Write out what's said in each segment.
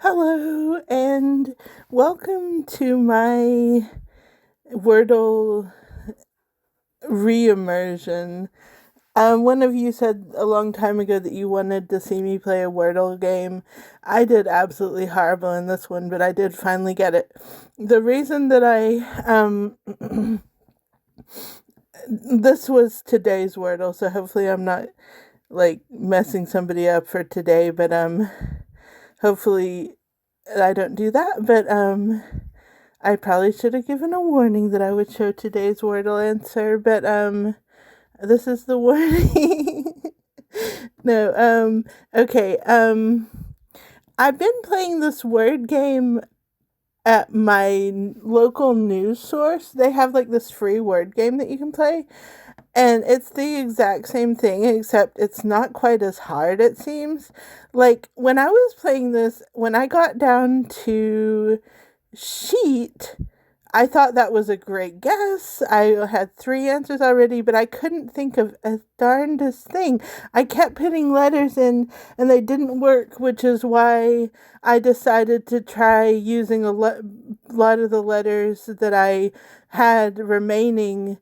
Hello, and welcome to my wordle re-immersion. One of you said a long time ago that you wanted to see me play a wordle game. I did absolutely horrible in this one, but I did finally get it. The reason that this was today's wordle, so hopefully I'm not like messing somebody up for today, but hopefully I don't do that, but I probably should have given a warning that I would show today's wordle answer, but this is the warning. No, okay. I've been playing this word game at my local news source. They have like this free word game that you can play, and it's the exact same thing, except it's not quite as hard, it seems. Like, when I was playing this, when I got down to sheet, I thought that was a great guess. I had 3 answers already, but I couldn't think of a darndest thing. I kept putting letters in and they didn't work, which is why I decided to try using a lot of the letters that I had remaining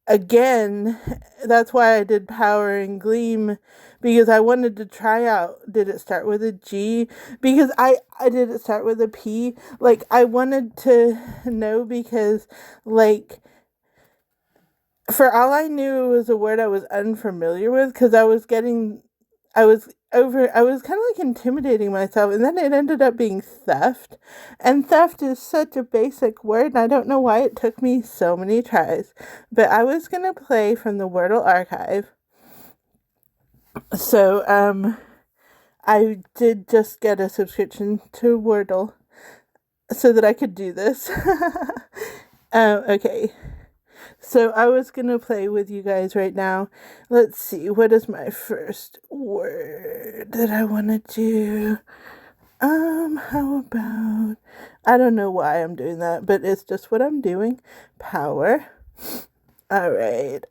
again. That's why I did Power and Gleam, because I wanted to try out, did it start with a G? Because I did it start with a P? Like, I wanted to know, because like, for all I knew, it was a word I was unfamiliar with, because I was kind of like intimidating myself, and then it ended up being theft. And theft is such a basic word, and I don't know why it took me so many tries. But I was gonna play from the Wordle archive. So, I did just get a subscription to Wordle so that I could do this. Okay. So I was gonna play with you guys right now. Let's see, what is my first word that I wanna do? How about, I don't know why I'm doing that, but it's just what I'm doing. Power. Alright.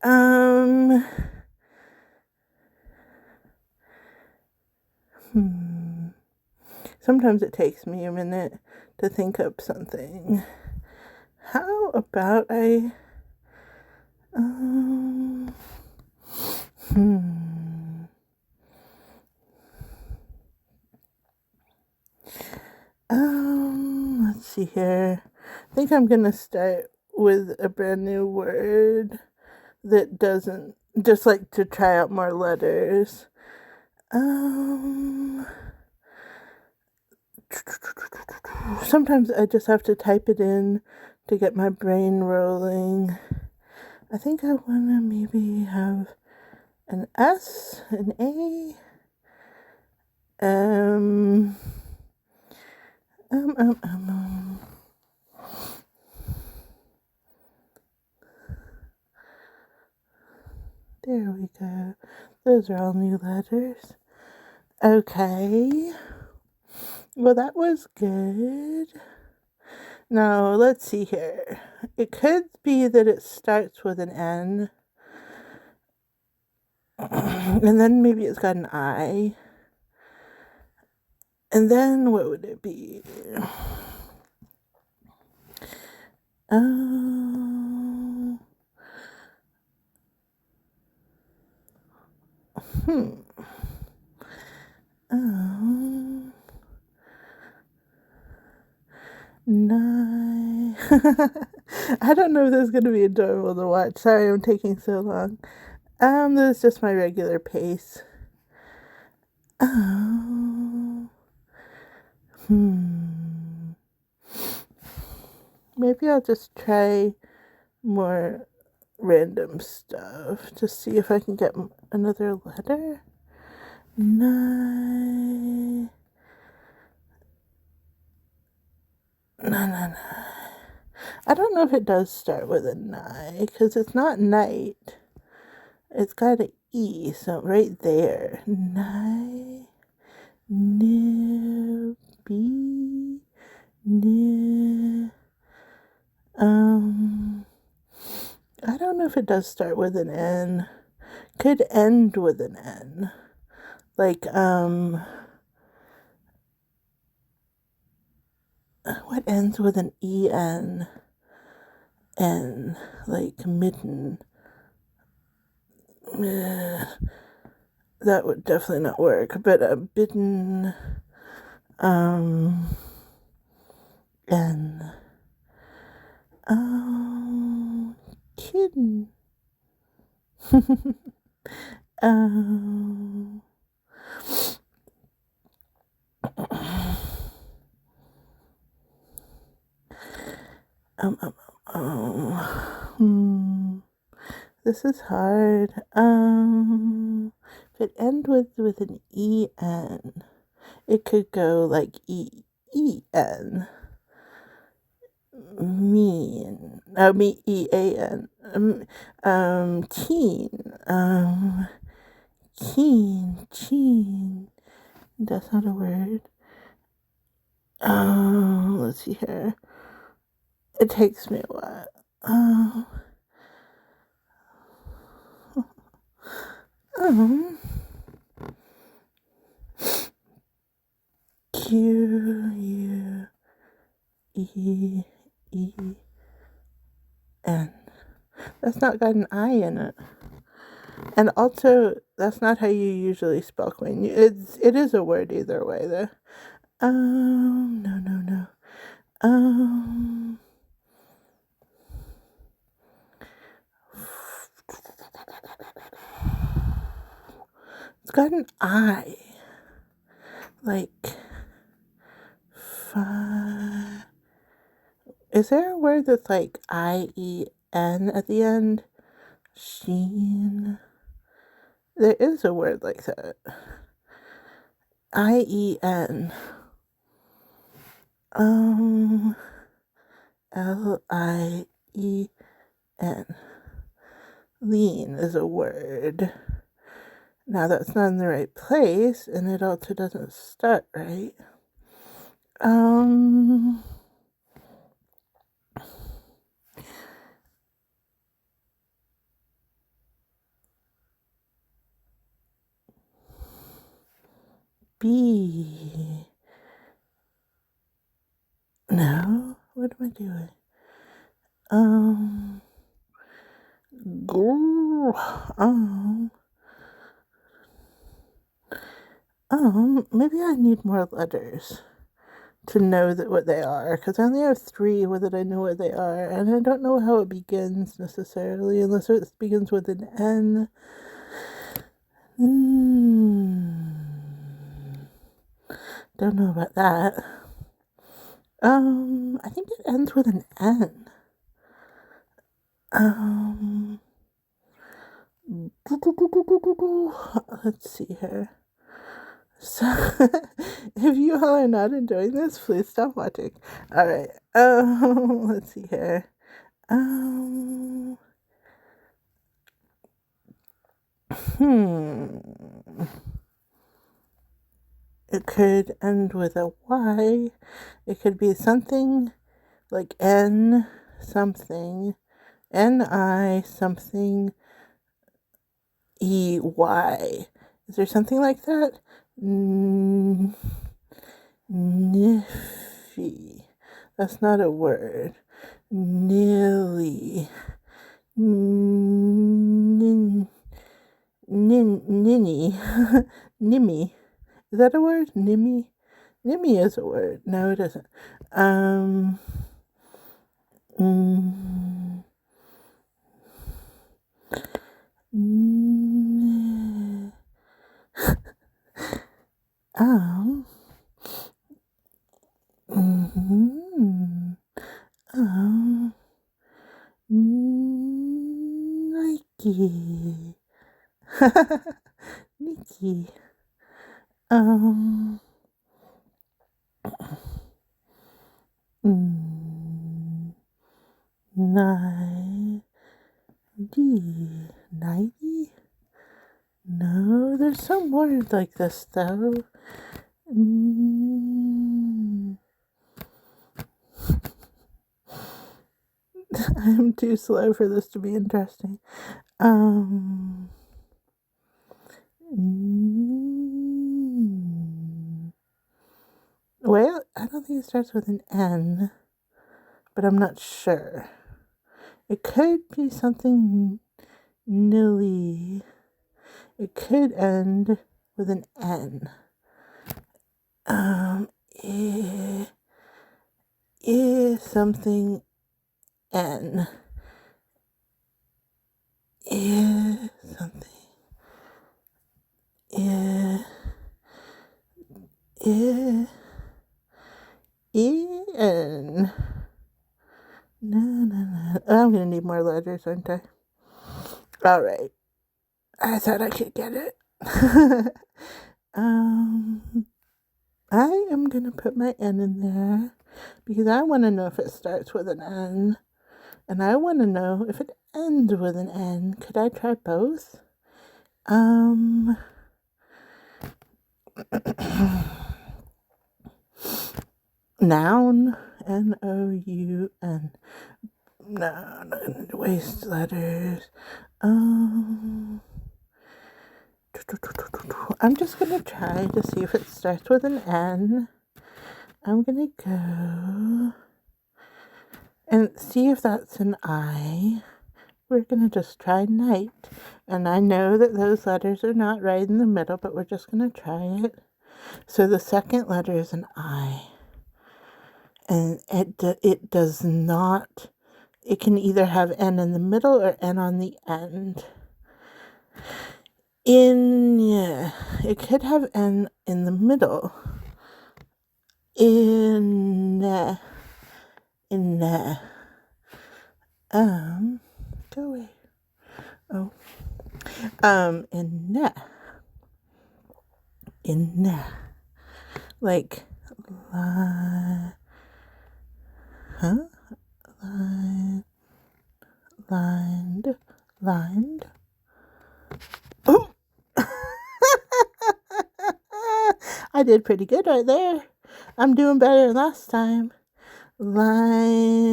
Sometimes it takes me a minute to think up something. How about I let's see here. I think I'm gonna start with a brand new word that doesn't, just like to try out more letters. Sometimes I just have to type it in to get my brain rolling. I think I wanna maybe have an S, an A, there we go. Those are all new letters. Okay. Well, that was good. Now, let's see here. It could be that it starts with an N. And then maybe it's got an I. And then what would it be? Nine. I don't know if this is going to be adorable to watch. Sorry I'm taking so long. This is just my regular pace. Maybe I'll just try more random stuff to see if I can get another letter. Nine. No. I don't know if it does start with a nine, because it's not night. It's got an E, so right there. Nine. No. B. No. I don't know if it does start with an N. Could end with an N. Like, what ends with an E-N? N, like mitten. That would definitely not work, but a bitten, N. Kitten. um, this is hard. If it end with an E-N, it could go like E-E-N. Mean. E-A-N. Teen. Keen. Keen. That's not a word. Let's see here. It takes me a while. Q-U-E-E-N. That's not got an I in it. And also, that's not how you usually spell queen. It is a word either way, though. No. It's got an I. Like, is there a word that's like I-E-N at the end? Sheen. There is a word like that. I-E-N. L-I-E-N. Lean is a word. Now that's not in the right place, and it also doesn't start right. B. No, what am I doing? Maybe I need more letters to know what they are, because I only have 3 that I know what they are, and I don't know how it begins necessarily, unless it begins with an N. Don't know about that. I think it ends with an N. Let's see here. So, if you all are not enjoying this, please stop watching. All right. Let's see here. It could end with a Y. It could be something like N something, N-I something E-Y. Is there something like that? Niffy. That's not a word. Nilly. Ninny. Nimmy. Is that a word? Nimmy? Nimmy is a word. No, it isn't. Nike. Nikki. Nighty? No, there's some word like this though. I'm too slow for this to be interesting. Well, I don't think it starts with an N, but I'm not sure. It could be something nilly. It could end with an N. Is something N. Is something. Is N. No. I'm gonna need more letters, aren't I? All right. I thought I could get it. I am gonna put my N in there because I want to know if it starts with an N, and I want to know if it ends with an N. Could I try both? Noun, N-O-U-N. No, I'm not gonna waste letters. I'm just gonna try to see if it starts with an N. I'm gonna go and see if that's an I. We're gonna just try night. And I know that those letters are not right in the middle, but we're just gonna try it. So the second letter is an I. And it does not, it can either have N in the middle or N on the end. It could have N in the middle. Go away. Oh. Like, lined. Oh! I did pretty good right there. I'm doing better than last time. Line.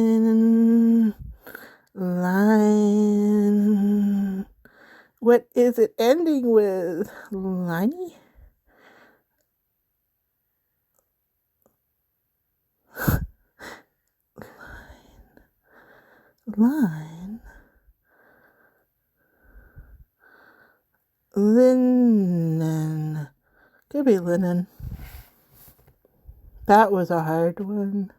What is it ending with? Liney? Line. Linen. Could be linen. That was a hard one.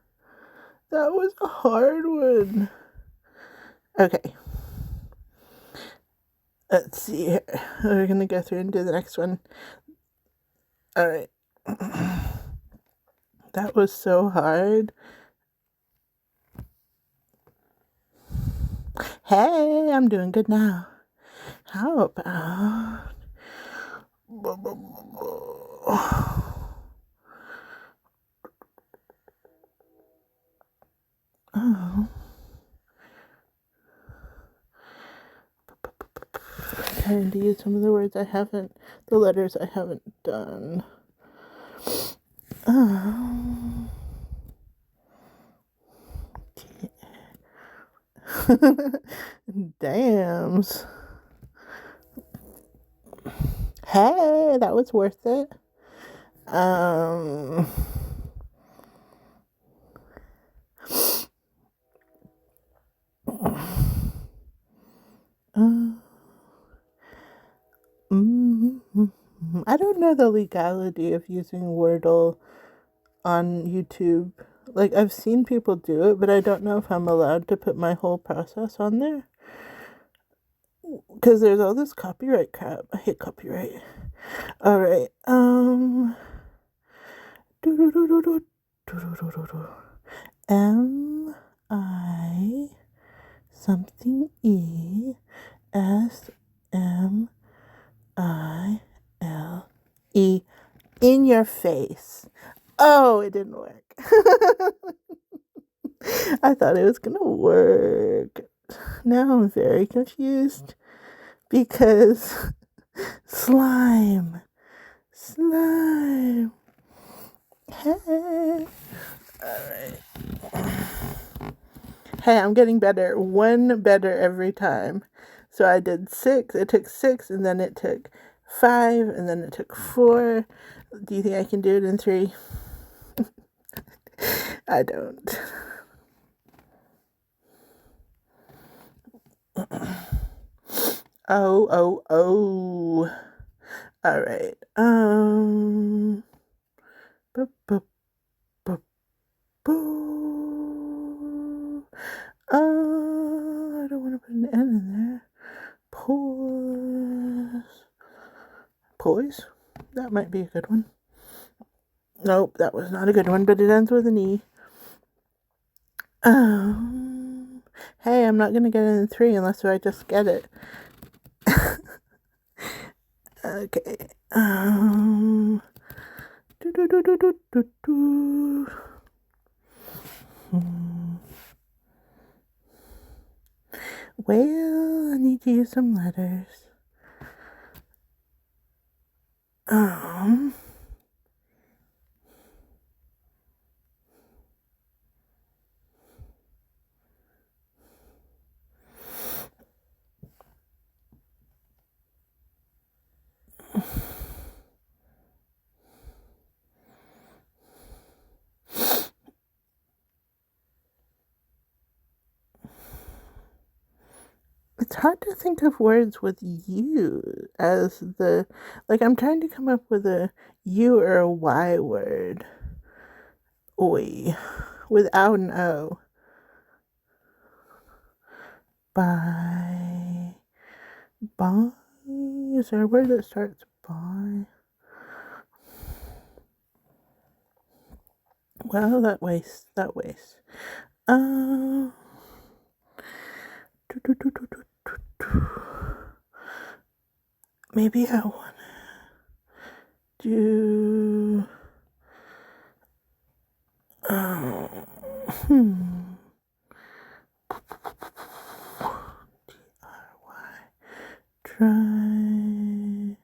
Okay. Let's see here. We're going to go through and do the next one. All right. That was so hard. Hey, I'm doing good now. How about... Oh. Trying to use some of the letters I haven't done. Dams. Hey, that was worth it. I don't know the legality of using Wordle on YouTube. Like, I've seen people do it, but I don't know if I'm allowed to put my whole process on there. Because there's all this copyright crap. I hate copyright. Alright, M-I something E-S-M-I-L-E. In your face. Oh, it didn't work. I thought it was gonna work. Now I'm very confused because slime. Hey. Alright. Hey, I'm getting better. One better every time. So I did 6. It took 6, and then it took 5, and then it took 4. Do you think I can do it in 3? I don't. Oh. All right. Bu- bu- bu- boo. I don't want to put an N in there. Poise. That might be a good one. Nope, that was not a good one, but it ends with an E. Hey, I'm not gonna get in 3 unless I just get it. Okay. Well, I need to use some letters. It's hard to think of words with U as the, like, I'm trying to come up with a U or a Y word. Oi. Without an O. By. Is there a word that starts by? Well, that wastes. Maybe I want to do. Try.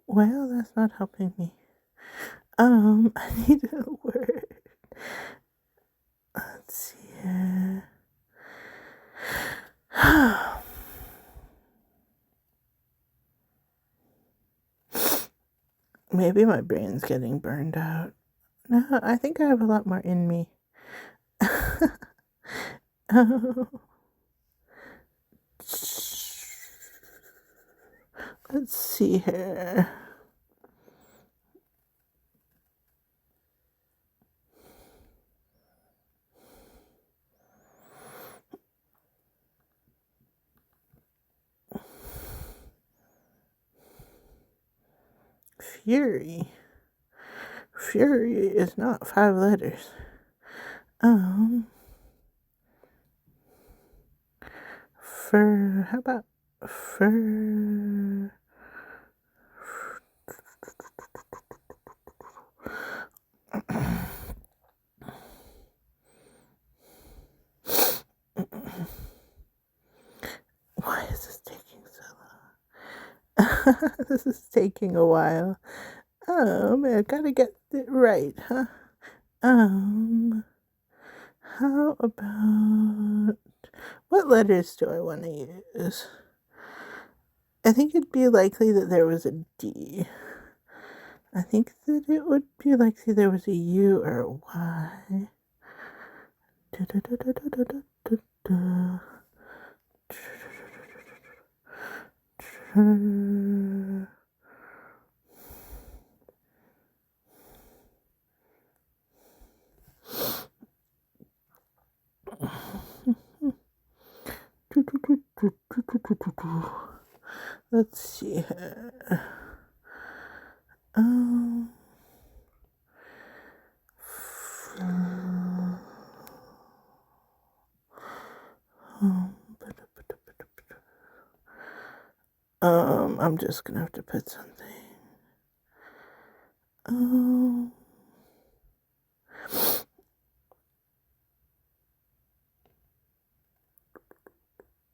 Well, that's not helping me. I need a word. Let's see here. Maybe my brain's getting burned out. No, I think I have a lot more in me. Let's see here. Fury. Fury is not 5 letters. How about fur? Why is this taking so long? This is taking a while. I gotta get it right, huh? How about, what letters do I want to use? I think it'd be likely that there was a D. I think that it would be likely there was a U or a Y. Let's see here. I'm just gonna have to put something.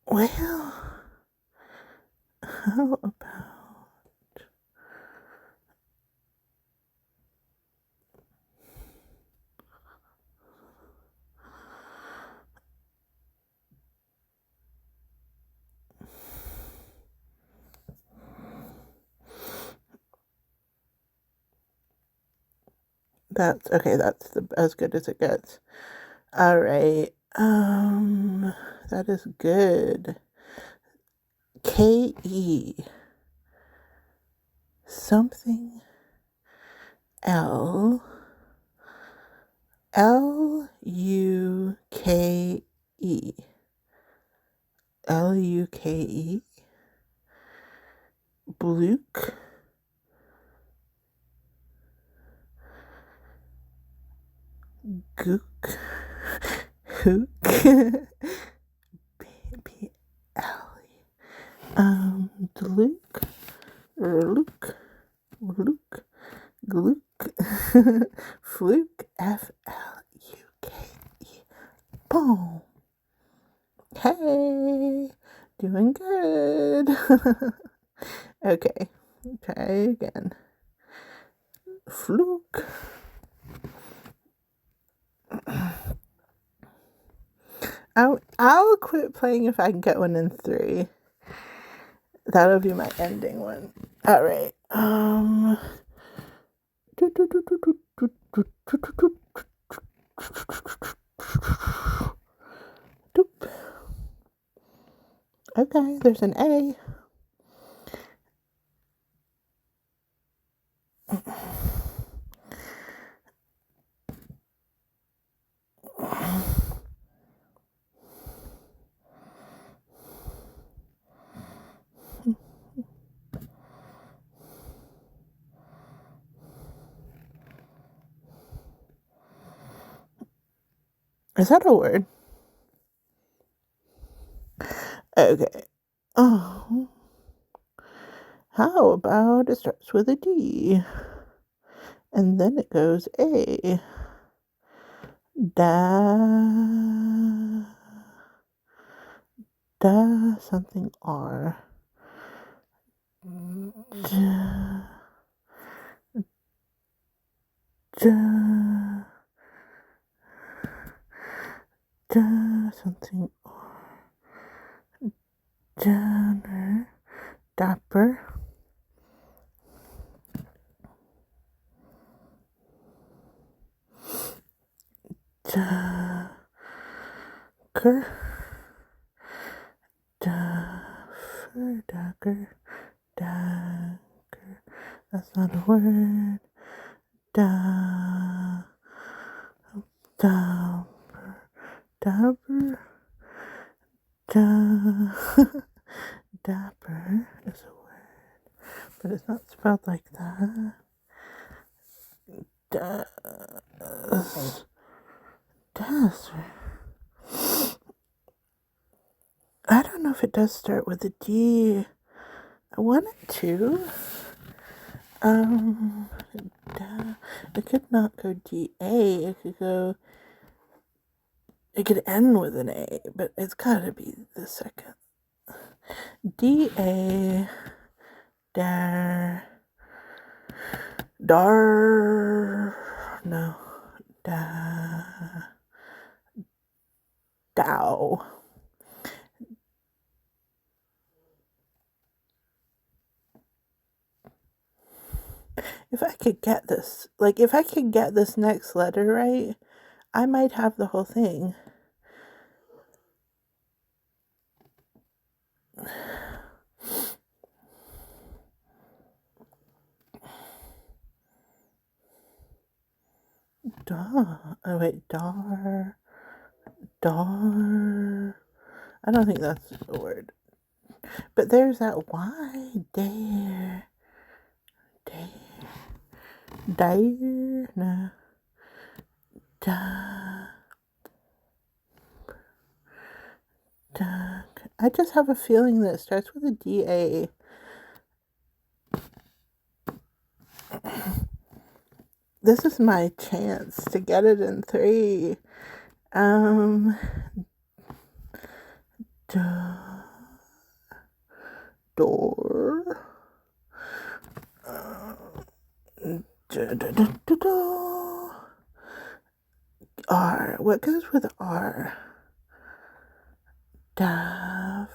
Well, how about, That's okay. That's as good as it gets. All right. That is good. K-E. Something L. L-U-K-E. L-U-K-E. Bluke. Gook. Hook. B-L-E. Dluke. Luke. Luke. Gluke. Fluke. F-L-U-K-E. Boom. Hey, doing good. Okay, try again. Fluke. I'll quit playing if I can get one in 3. That'll be my ending one. All right. Doop. Okay, there's an A. Is that a word? Okay. Oh. How about it starts with a D? And then it goes A. Something R. Something R. Danner. Dapper. Ducker. Dagger. That's not a word. Dapper. Dapper is a word, but it's not spelled like that. I don't know if it does start with a D. I want it to. It could not go D-A. It could end with an A, but it's gotta be the second. D-A. No. Dow. If I could get this, if I could get this next letter right, I might have the whole thing. Dar. I don't think that's a word. But there's that Y. Dare. No. I just have a feeling that it starts with a D-A. This is my chance to get it in 3. Door. R. What goes with R? Dav.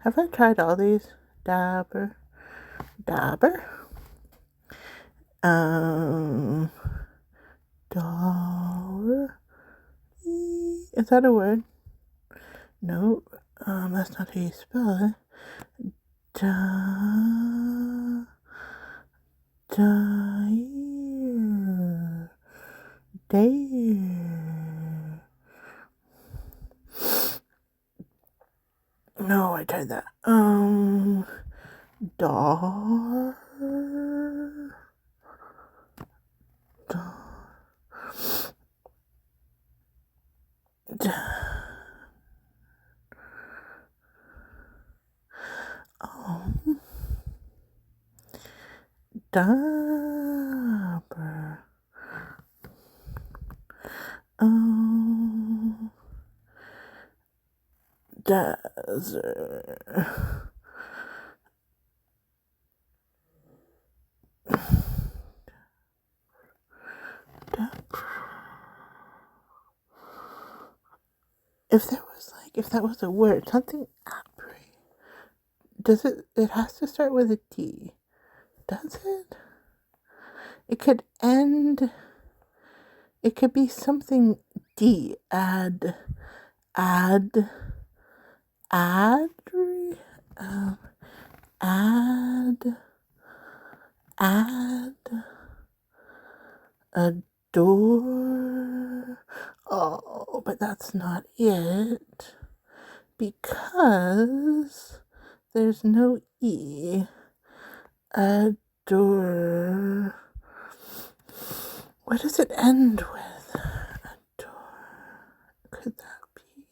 Have I tried all these? Dabber. Dabber. Dollar. Is that a word? No. That's not how you spell it. Dare. No, I tried that. Dar. Dabber. Desert. If that was a word, something apre. Does it has to start with a D. Does it? It could end, it could be something D. Add, add, add, adore. Oh, but that's not it. Because there's no E. Adore. What does it end with? Adore. Could that be?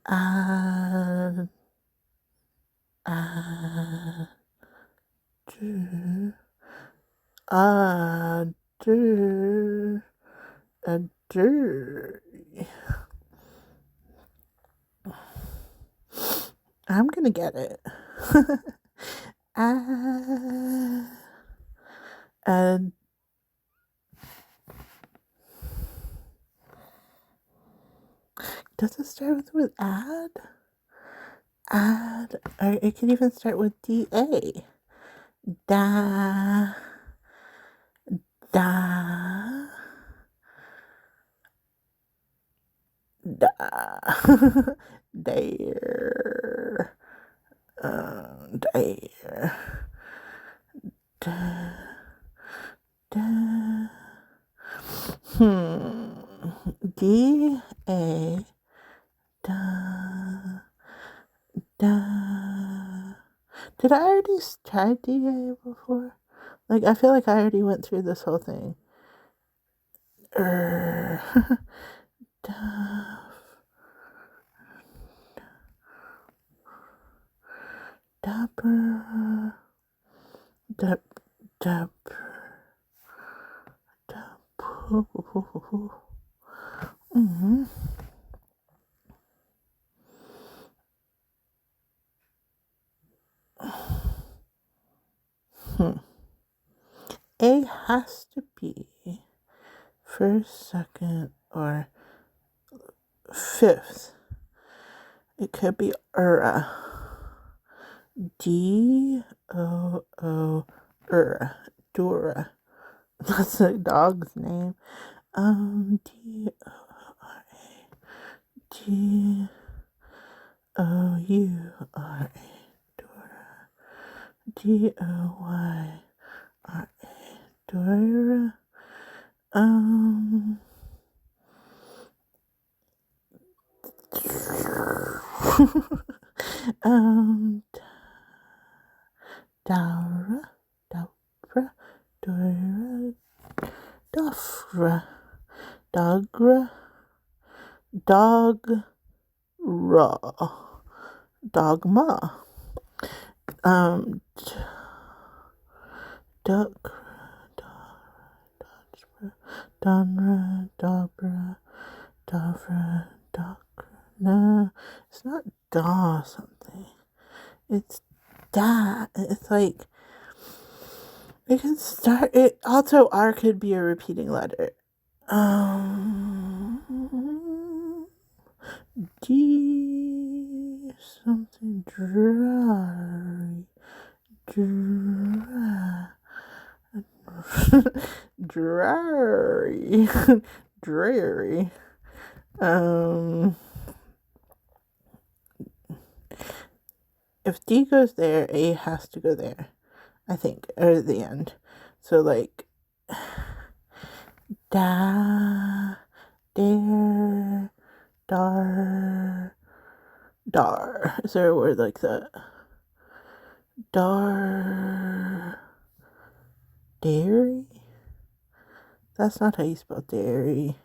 Adore. Adore. Adore. I'm gonna get it. Does it start with add? Add, or it could even start with DA. Da, da, da, dare, dare, da, da, D-A, da, da. Did I already try DA before? Like, I feel like I already went through this whole thing. Dapper. Mm-hmm. A has to be first, second, or fifth. It could be D-O-O, Dora. That's a dog's name. D-O-R-A, D-O-U-R-A, Dora. D-O-Y-R-A, Dora. Dara, Dara, Dora, Dofra, Dogra, Dog, Raw, Dogma, Duck, Donra, Dobra, Dovra, Doc. No, it's not Da something. It's Da. It's like, it can start, it also, R could be a repeating letter. D, something dry. Dreary. Dreary. If D goes there, A has to go there, I think, or at the end. So like da, dare, dar, dar. Is there a word like that? Dar, dairy? That's not how you spell dairy.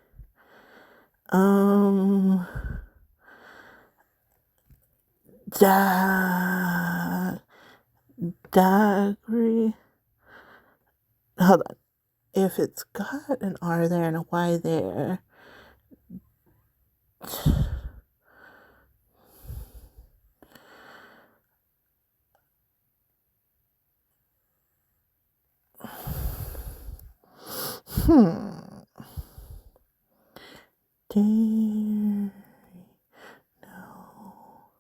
Daggery. Hold on. If it's got an R there and a Y there, dairy. No.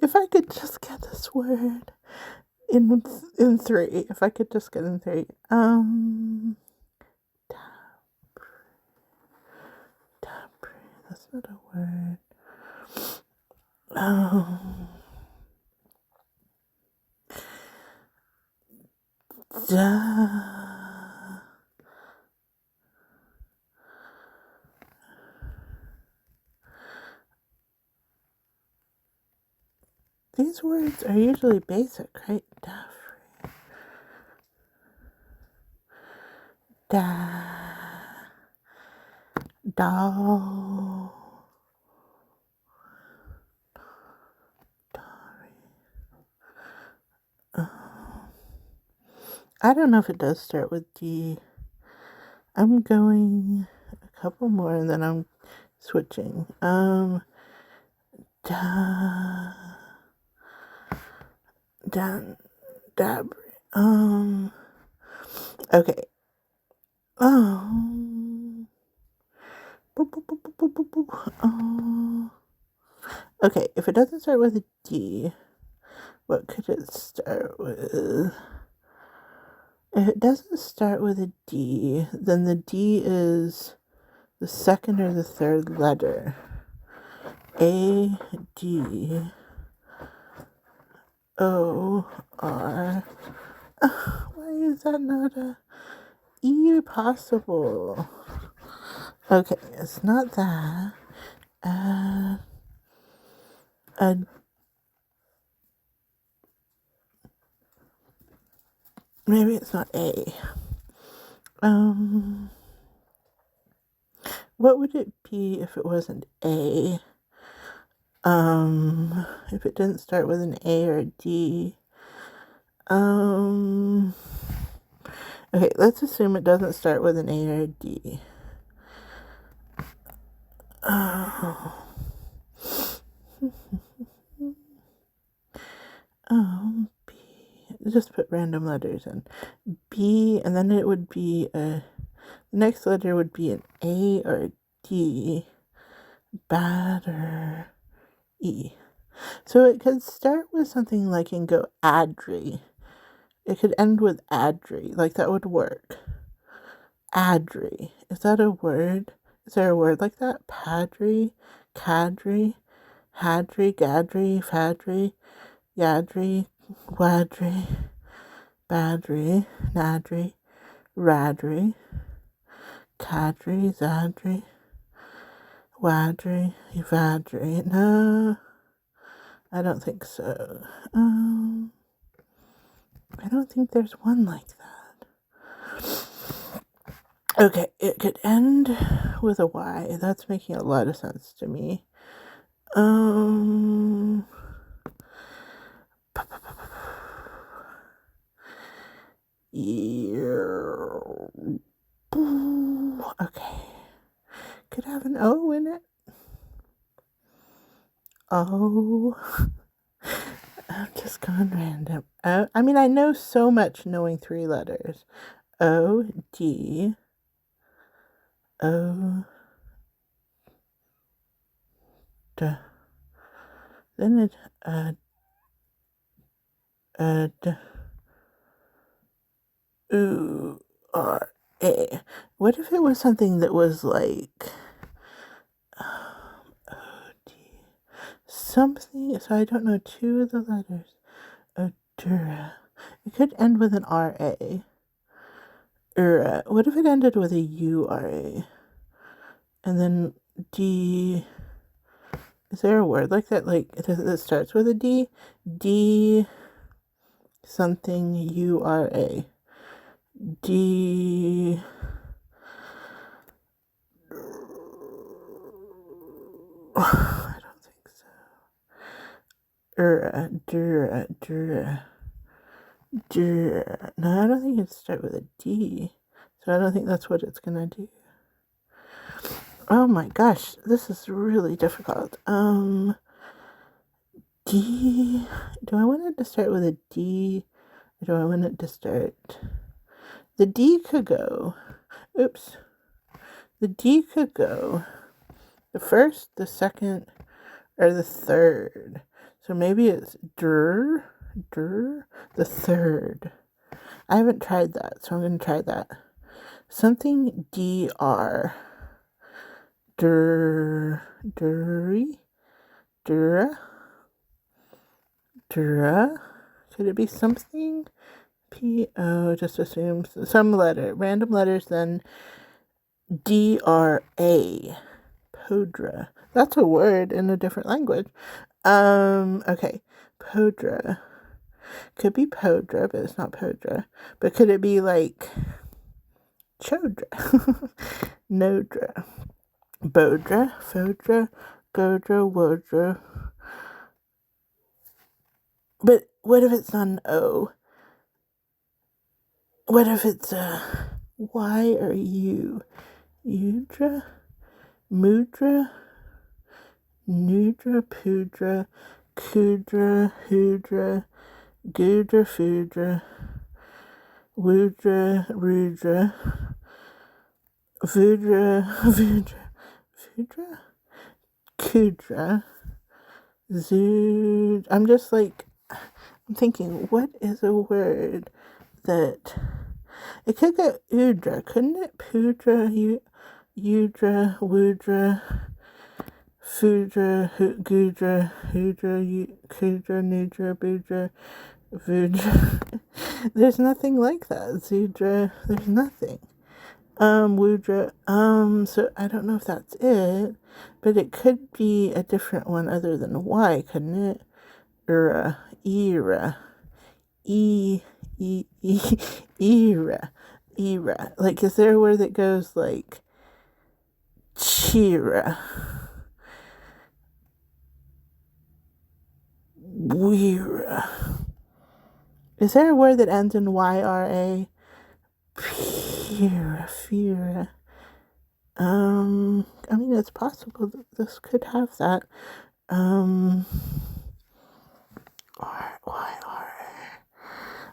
If I could just get this word in 3. If I could just get in 3. That's not a word. These words are usually basic, right? Doll. I don't know if it does start with D. I'm going a couple more and then I'm switching. Okay. Okay, if it doesn't start with a D, what could it start with? If it doesn't start with a D, then the D is the second or the third letter. A, D, O, R. Why is that not a E possible? Okay, it's not that. Maybe it's not A. What would it be if it wasn't A? If it didn't start with an A or a D. Okay, let's assume it doesn't start with an A or a D. B. Just put random letters in. B, and then it would be the next letter would be an A or a D. Batter. E. So it could start with something like and go adry. It could end with adry. Like that would work. Adry. Is that a word? Is there a word like that? Padry? Cadry? Hadry? Gadry? Fadry? Yadry? Wadry? Badry? Nadry? Radry? Cadry? Zadry? Wadry? Evadry? No, I don't think so. I don't think there's one like that. Okay, it could end with a Y. That's making a lot of sense to me. Okay. Could have an O in it. Oh. I'm just going random. I mean, I know so much knowing 3 letters. O, D, O, D. Then it D, U, R, A. What if it was something that was like O, D, something? So I don't know two of the letters. Odura. It could end with an R-A. What if it ended with a U-R-A? And then D. Is there a word like that? Like that starts with a D? D something U-R-A. D. I don't think so. Dura. No, I don't think it starts with a D. So I don't think that's what it's gonna do. Oh my gosh, this is really difficult. D. Do I want it to start with a D? Or do I want it to start? The D could go. Oops. The D could go the first, the second, or the third. So maybe it's the third. I haven't tried that, so I'm going to try that. Something DR. Dura. Could it be something? P-O, just assume some letter. Random letters, then D-R-A. Podra. That's a word in a different language. Okay. Podra. Could be Podra, but it's not Podra. But could it be like Chodra? Nodra. Bodra. Fodra. Godra. Wodra. But what if it's not an O? What if it's a Y or U? Udra? Mudra? Nudra? Pudra? Kudra? Hudra? Gudra? Fudra? Wudra? Rudra? Vudra? Kudra? Zood. I'm just like, I'm thinking, what is a word that it could go Udra, couldn't it? Pudra, Udra, Wudra, Fudra, Gudra, Hudra, Kudra, Nudra, Budra, Vudra. There's nothing like that. Zudra, there's nothing. Wudra, so I don't know if that's it, but it could be a different one other than Y, couldn't it? Era, era. Like, is there a word that goes like Chira, Weira? Is there a word that ends in YRA? Fira. I mean, it's possible that this could have that. YRA.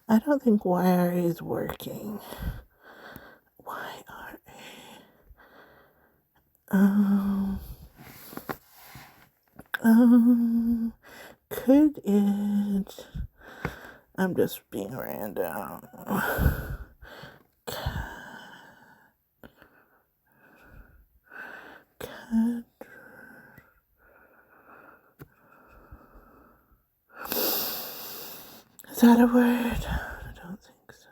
I don't think YRA is working. YRA. Could it? I'm just being random. Is that a word? I don't think so.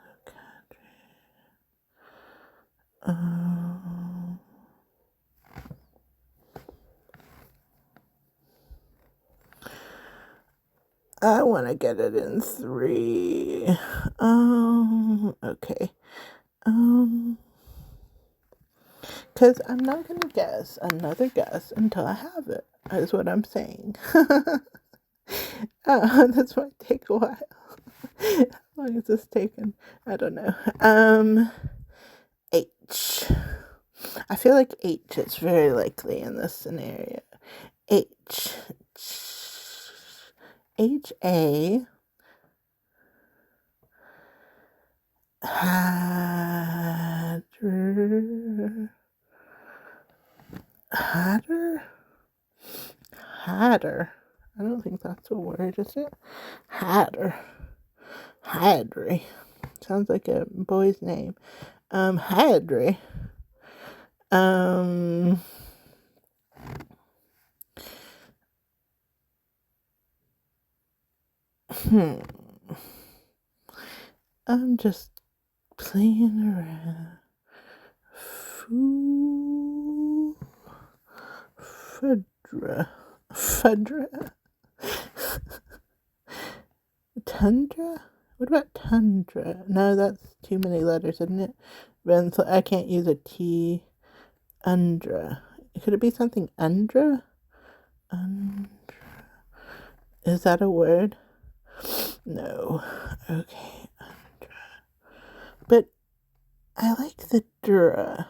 I want to get it in 3. Okay. Because I'm not going to guess another guess until I have it, is what I'm saying. This might take a while. How long is this taking? I don't know. H. I feel like H is very likely in this scenario. H. H-A. Hatter? Hatter. I don't think that's a word, is it? Hatter. Hadry. Sounds like a boy's name. Hadry. I'm just playing around. Fudra. Tundra? What about tundra? No, that's too many letters, isn't it? I can't use a T. Undra. Could it be something undra? Is that a word? No. Okay, undra. But I like the dra.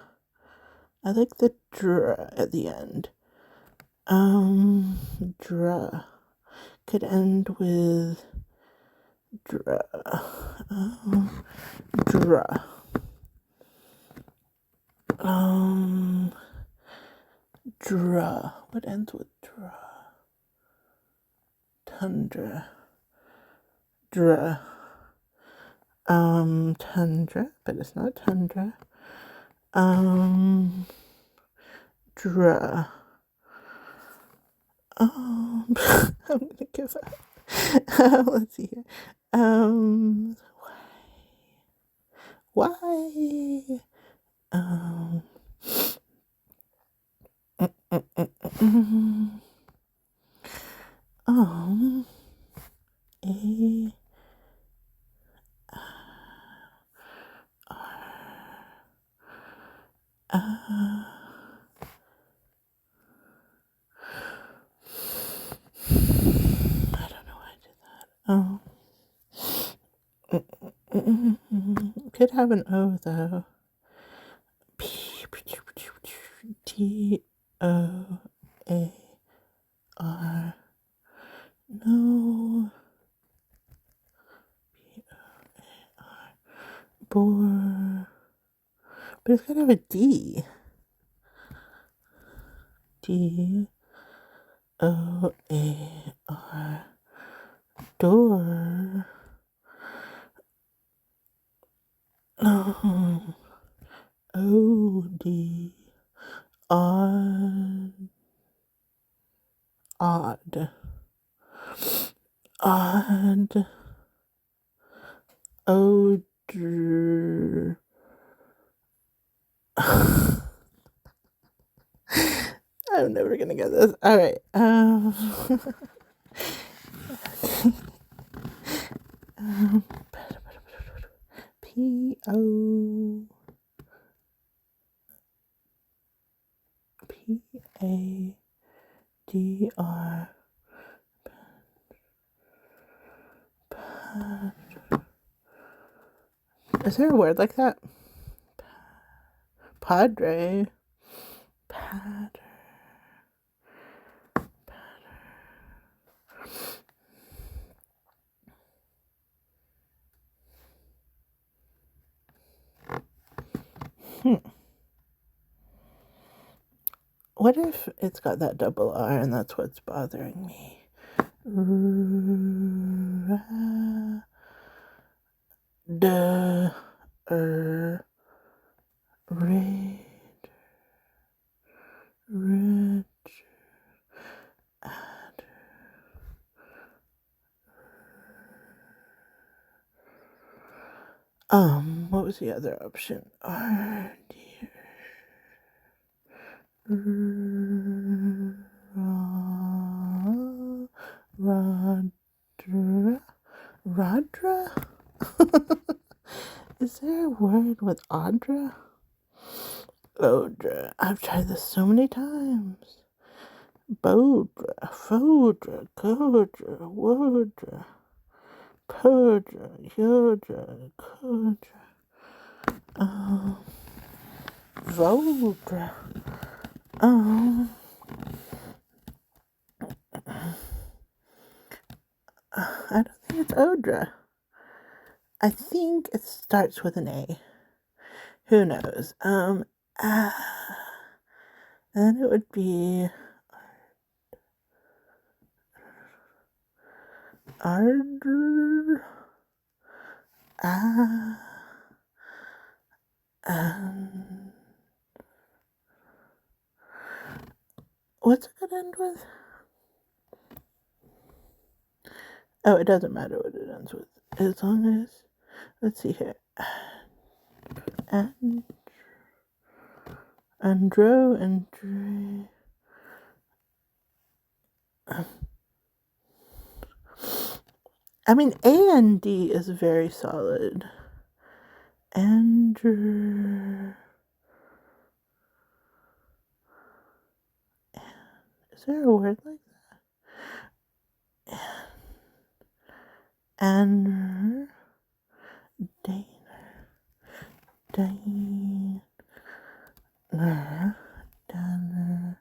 I like the dra at the end. Dra. Could end with dra. Dra. Dra. What ends with dra? Tundra. Dra. Tundra, but it's not tundra. Dra. I'm gonna give up. Let's see here. Why? I don't know why I did that. Could have an O though. T-O-A-R. No. P-O-A-R. Bore. But it's gotta have a D. D-O-A-R. Door. O-D. Odd. Odd. Odd. Odor. I'm never gonna get this. All right. P-O-P-A-D-R. Is there a word like that? Padre. Padre. What if it's got that double R and that's what's bothering me? What was the other option? Rodra? Is there a word with Audra? Odra. I've tried this so many times. Bodra, Fodra, Godra, Wodra, Podra, Yodra, Kodra, Vodra. I don't think it's Odra. I think it starts with an A. Who knows? And then it would be ard, ah, what's it gonna end with? Oh, it doesn't matter what it ends with. As long as, let's see here. And Andro and Dre. I mean, A and D is very solid. Andrew. Is there a word like that? Andrew. Dana. Dana. Dana.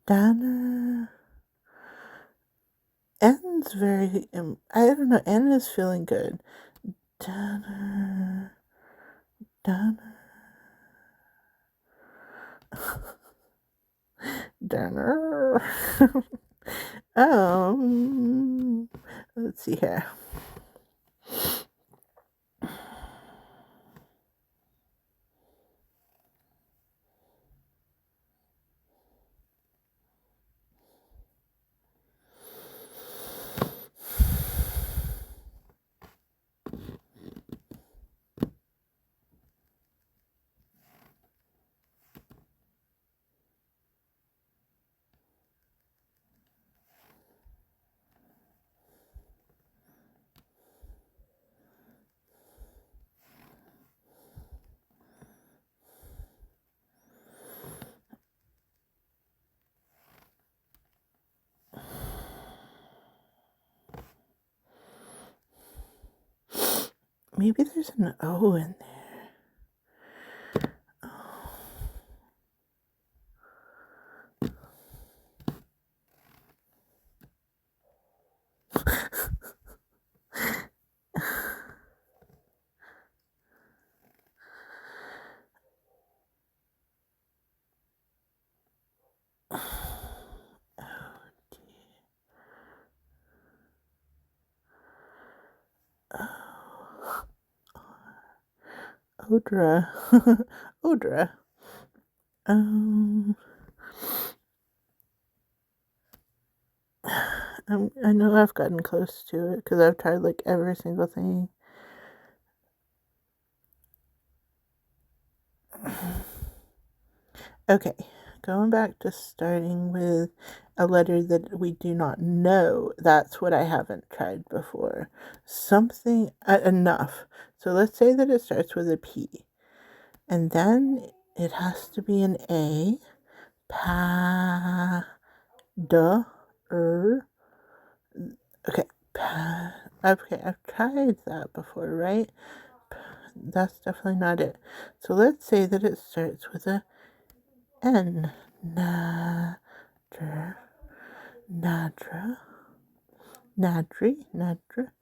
Dana. N's very, I don't know, N is feeling good. Dana. Dana. Dana. Let's see here. Maybe there's an O in there. Odra. Odra. I know I've gotten close to it because I've tried like every single thing. Okay, going back to starting with a letter that we do not know. That's what I haven't tried before. Something enough. So let's say that it starts with a P. And then it has to be an A. Pa, duh, okay, okay, I've tried that before, right? That's definitely not it. So let's say that it starts with a N. Nadra, Nadra, Nadri, Nadra.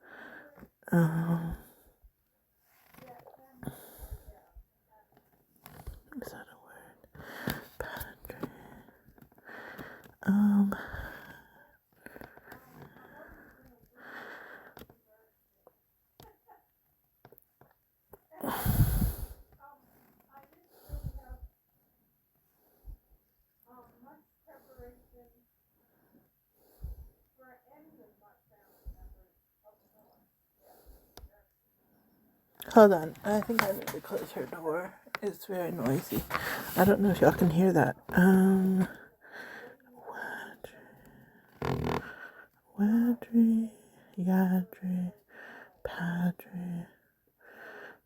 Is that a word? Padre. Hold on, I think I need to close her door. It's very noisy. I don't know if y'all can hear that. Wadri, Yadri, Padre,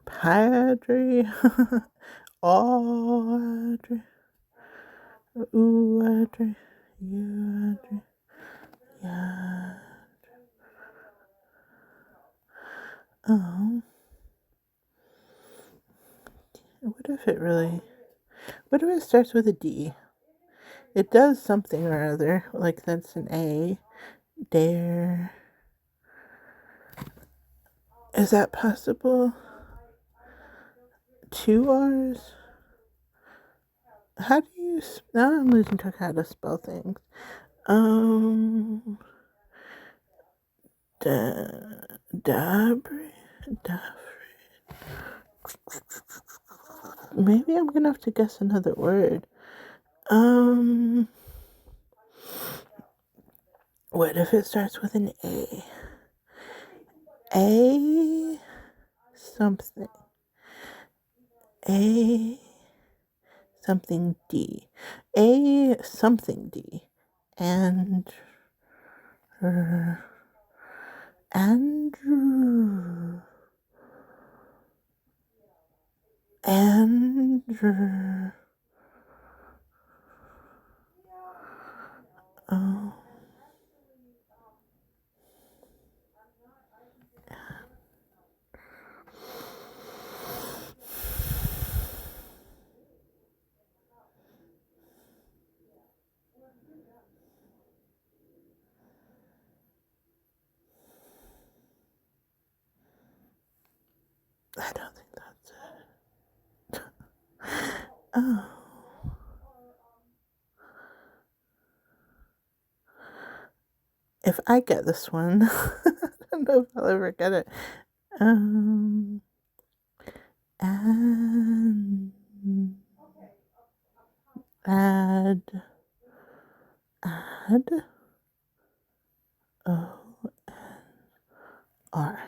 Padre, Audrey, Uadri, Yadri, Yadri. What if it starts with a D? It does something or other, like that's an A. Dare. Is that possible? 2 R's? How do you Now I'm losing track how to spell things. Dabri. Maybe I'm gonna have to guess another word. What if it starts with an A? A something. A something D. A something D. And Andrew. Oh. I don't think that's it. Oh. If I get this one, I don't know if I'll ever get it. And add O R.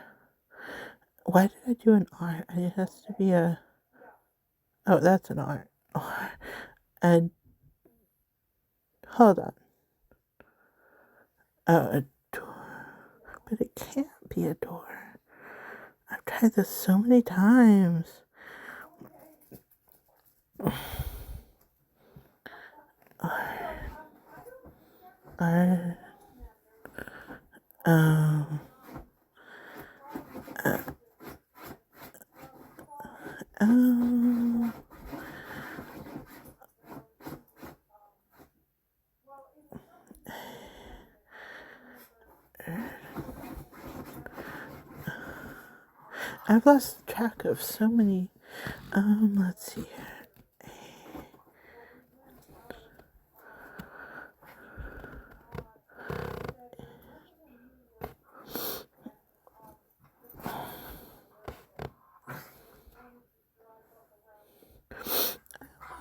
Why did I do an R? It has to be a. Oh, that's an R. R. And hold on. Oh, a door. But it can't be a door. I've tried this so many times. R. I've lost track of so many. Let's see here.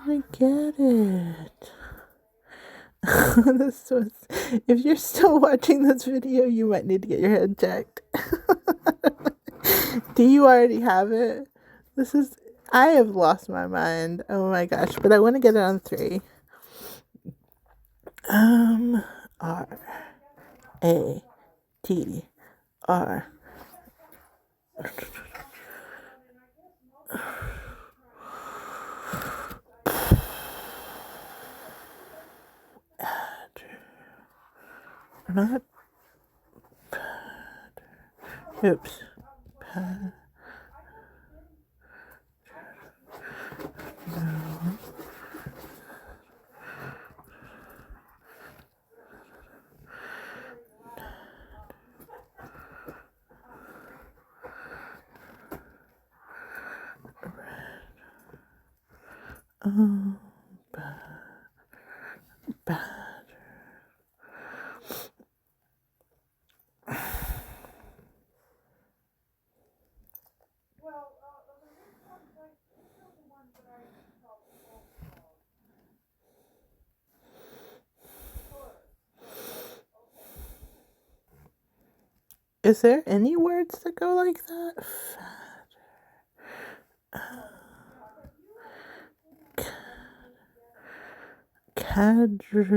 I get it. This was, if you're still watching this video, you might need to get your head checked. Do you already have it? I have lost my mind. Oh my gosh, but I want to get it on 3. R A T R. Not. Oops. Bad. Is there any words that go like that? Cadre.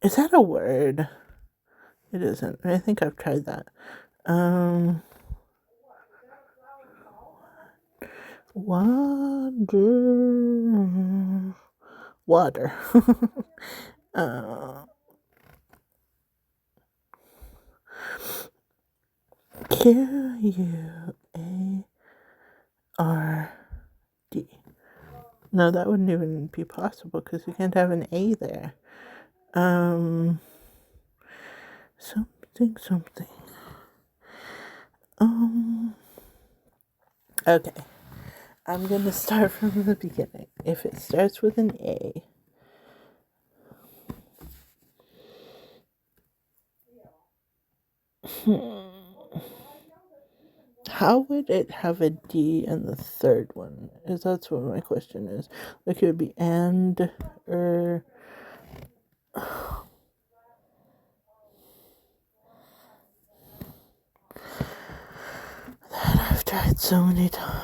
Is that a word? It isn't. I think I've tried that. Water. Q-U-A-R-D. No, that wouldn't even be possible because you can't have an A there. Something. Okay. I'm going to start from the beginning. If it starts with an A, how would it have a D in the third one? Is that's what my question is. Like it would be and, or... That I've tried so many times.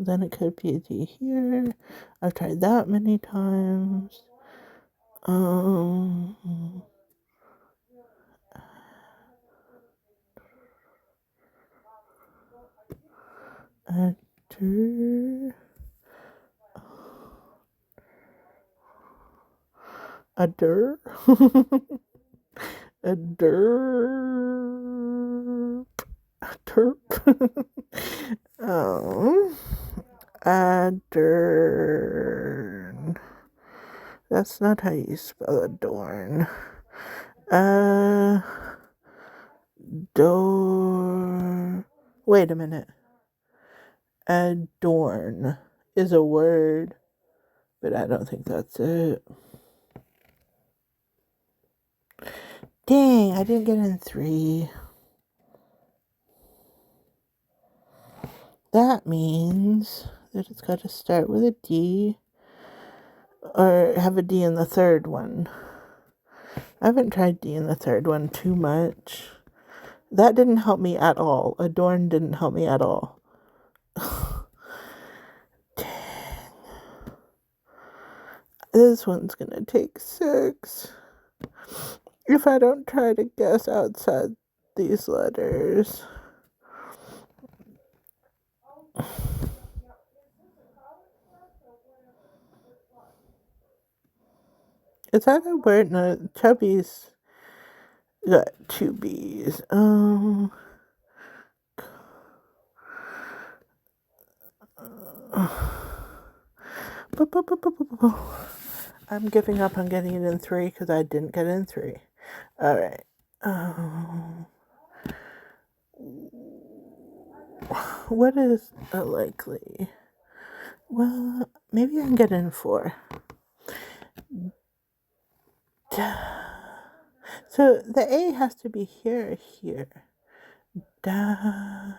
Then it could be a D here. I've tried that many times. A dir, a dir, a derp, a derp. Adorn. That's not how you spell adorn. Door. Wait a minute. Adorn is a word, but I don't think that's it. Dang, I didn't get in 3. That means that it's got to start with a D or have a D in the third one. I haven't tried D in the third one too much. That didn't help me at all. Adorn didn't help me at all. Dang. This one's gonna take 6. If I don't try to guess outside these letters. Is that a word? No, Chubby's got 2 B's. I'm giving up on getting it in 3 because I didn't get it in 3. Alright. What is a likely? Well, maybe I can get in 4. So the A has to be here or here. Da.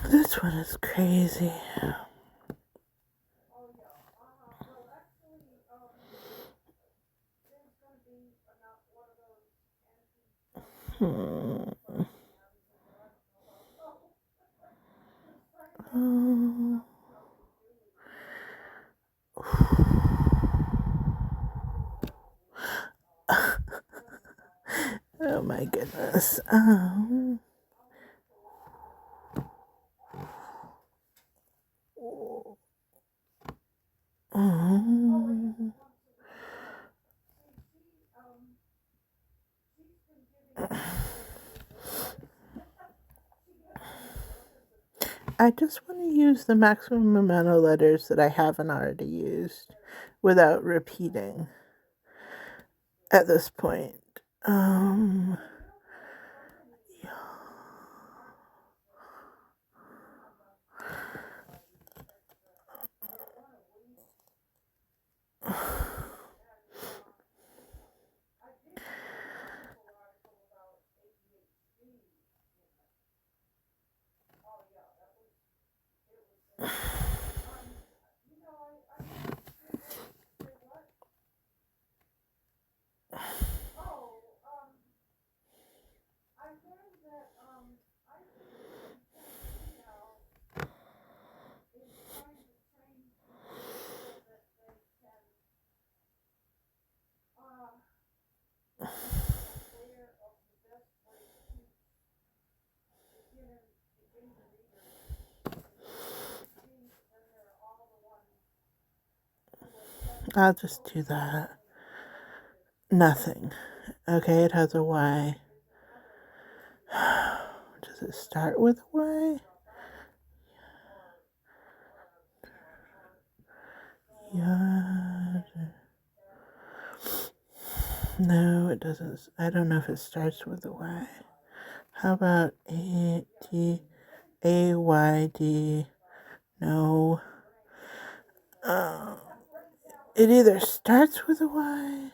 This one is crazy. Oh my goodness. I just want to use the maximum amount of letters that I haven't already used without repeating at this point. I'll just do that. Nothing. Okay, it has a Y. Does it start with a Y? Yeah. No, it doesn't. I don't know if it starts with a Y. How about A-Y-D? No. It either starts with a Y.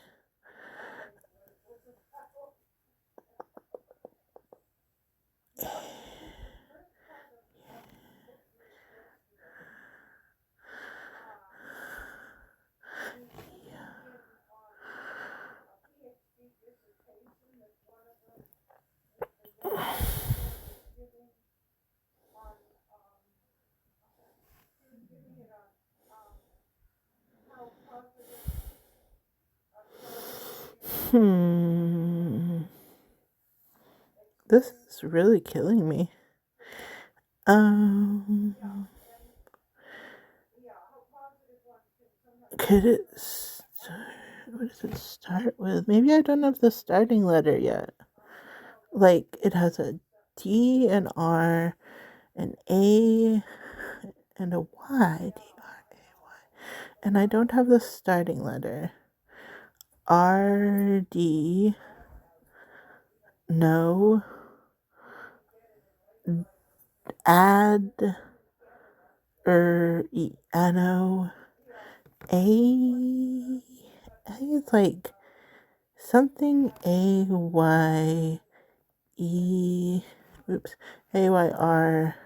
This is really killing me. Could it what does it start with? Maybe I don't have the starting letter yet. Like, it has a D, an R, an A, and a Y. D-R-A-Y. And I don't have the starting letter. R-D. No. Add. E. Ano. A. I think it's like something A-Y. E. Oops. A-Y-R.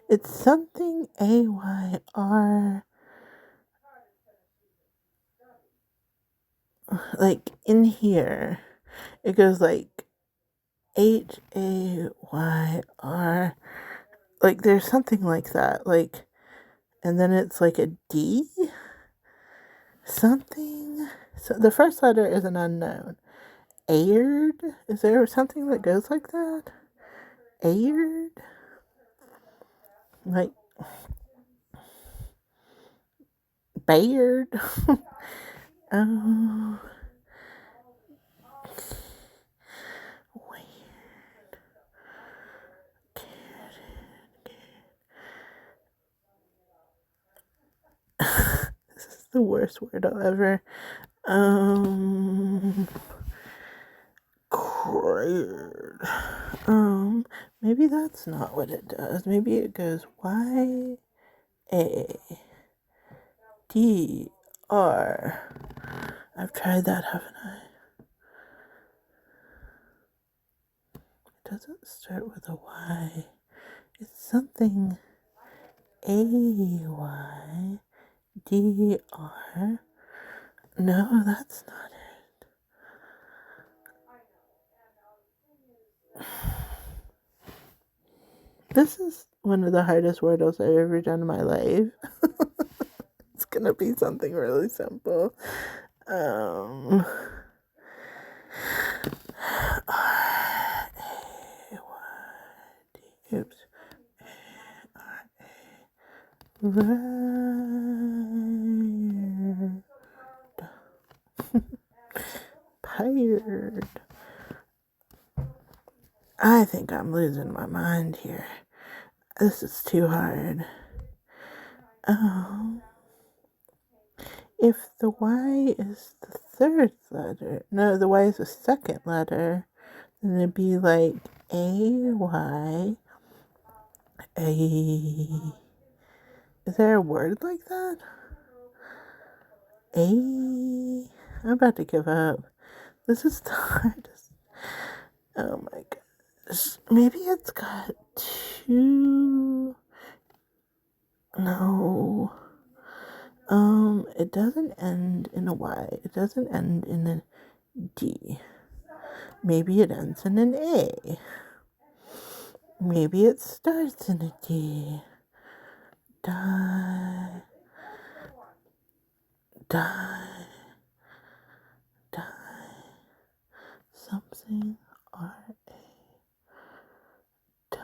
It's something A-Y-R. Like, in here, it goes like H-A-Y-R. Like, there's something like that. Like, and then it's like a D? Something? So the first letter is an unknown. Aired? Is there something that goes like that? Aired? Like, Bayard? Oh. This is the worst word I'll ever. Crared. Maybe that's not what it does. Maybe it goes Y-A-D-R. I've tried that, haven't I? It doesn't start with a Y. It's something A-Y-D-R. No, that's not it. This is one of the hardest wordles I've ever done in my life. It's gonna be something really simple. R-A-Y-D. Oops. Tired. I think I'm losing my mind here. This is too hard. If the Y is the third letter, no, the Y is the second letter, then it'd be like A-Y, A. Is there a word like that? I'm about to give up. This is the hardest. Oh my gosh. Maybe it's got two. No. It doesn't end in a Y. It doesn't end in a D. Maybe it ends in an A. Maybe it starts in a D. Die. Something. R-A. Die.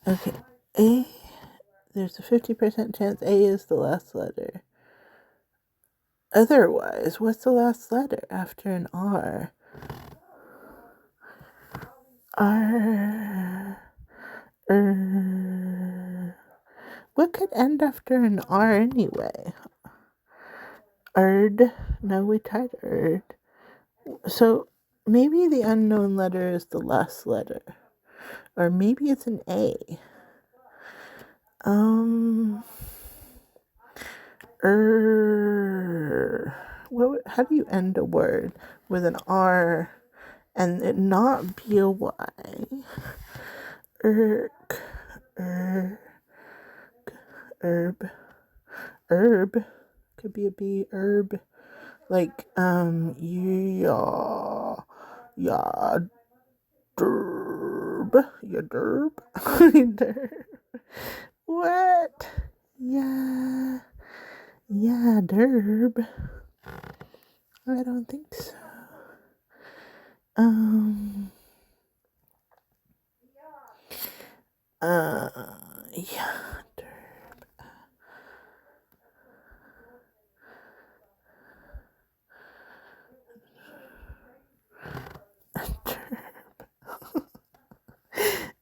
Okay, A. There's a 50% chance A is the last letter. Otherwise, what's the last letter after an R? R. What could end after an R anyway? Erd. No, we tried erd. So maybe the unknown letter is the last letter. Or maybe it's an A. How do you end a word with an R and it not be a Y? Herb. Could be a B. Herb. Like, yeah, derb. Yeah, derb. Derb. What? Yeah, derb. I don't think so. Yeah, derb.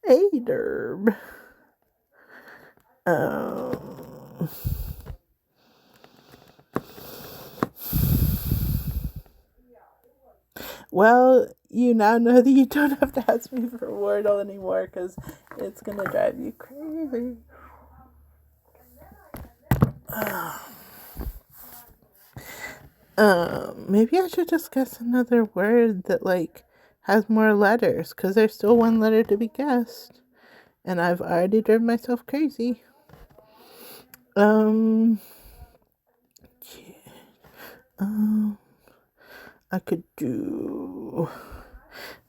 A derb. Well, you now know that you don't have to ask me for wordle anymore because it's going to drive you crazy. Maybe I should just guess another word that, like, has more letters because there's still one letter to be guessed. And I've already driven myself crazy. I could do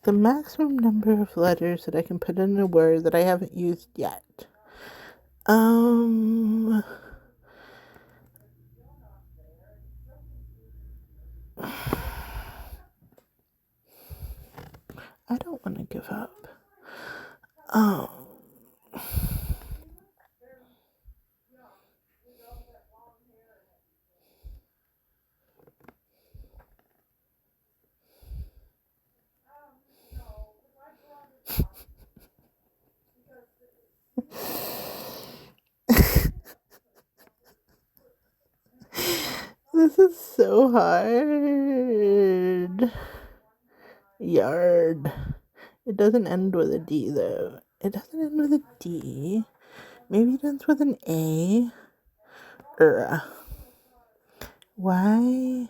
the maximum number of letters that I can put in a word that I haven't used yet. I don't want to give up. This is so hard. Yard. It doesn't end with a D though. It doesn't end with a D. Maybe it ends with an A. Why?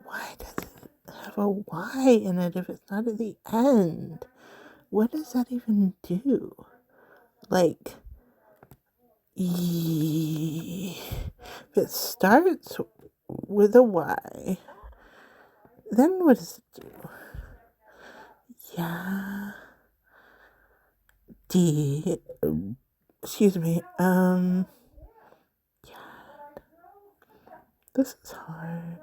Why does it have a Y in it if it's not at the end? What does that even do? Like, if it starts with a Y, then what does it do? Yeah. D. Excuse me. Yeah. This is hard.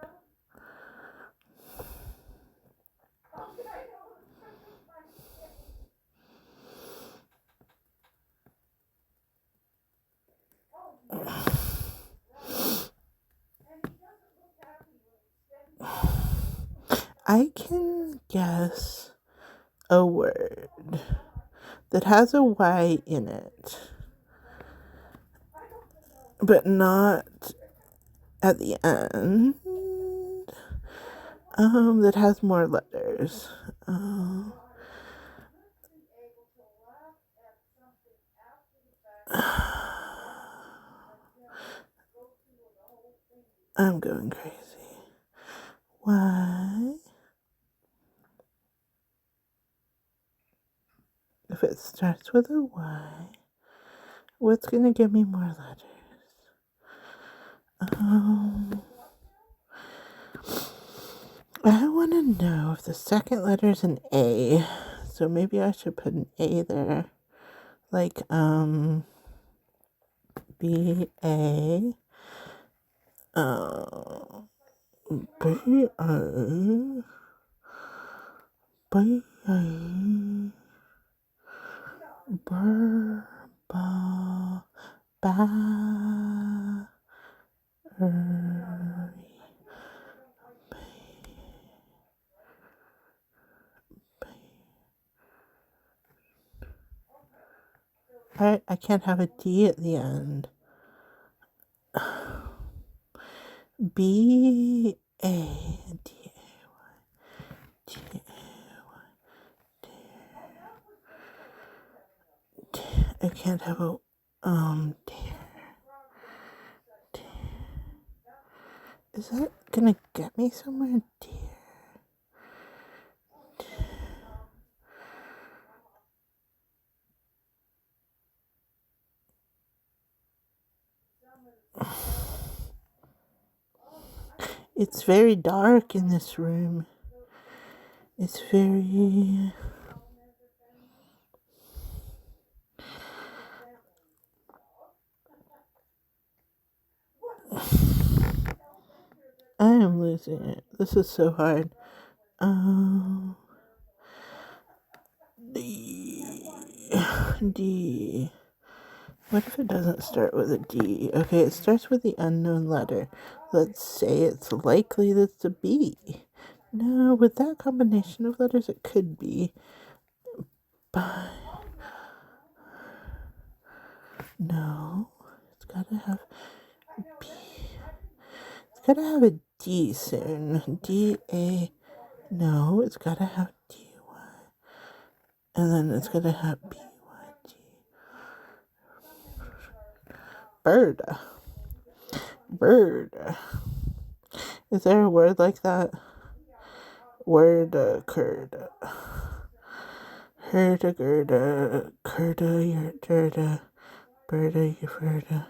I can guess a word that has a Y in it, but not at the end. That has more letters. I'm going crazy. Why? If it starts with a Y, what's gonna give me more letters? I want to know if the second letter is an A, so maybe I should put an A there, like B A, B A. Bye. Bur. Ba. Ba. I can't have a D at the end. B A D A Y D A. I can't have a dear. Is that gonna get me somewhere, dear? It's very dark in this room. It's very... I am losing it. This is so hard. D. What if it doesn't start with a D? Okay, it starts with the unknown letter. Let's say it's likely that it's a B. No, with that combination of letters, it could be. But no, it's gotta have B. It's gotta have a D soon. D-A. No, it's gotta have D-Y. And then it's gotta have B-Y-D. Bird. Bird. Is there a word like that? Word, curd. Herda, gerda, curda, yerda, birda, yerda.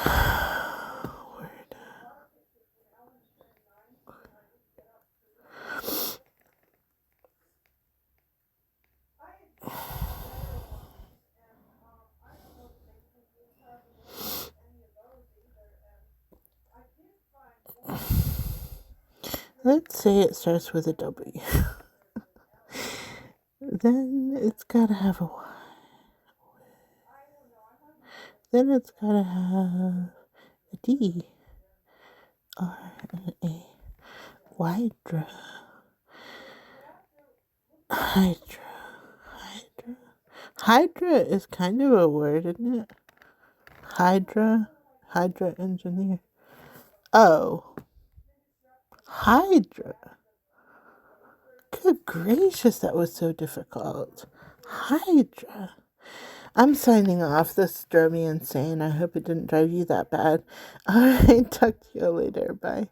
Word. Let's say it starts with a W. Then it's gotta have a Y. Then it's gotta have a D. R and A. Hydra. Hydra. Hydra. Hydra is kind of a word, isn't it? Hydra. Hydra engineer. Oh. Hydra. Good gracious, that was so difficult. Hydra. I'm signing off. This drove me insane. I hope it didn't drive you that bad. Alright, talk to you later. Bye.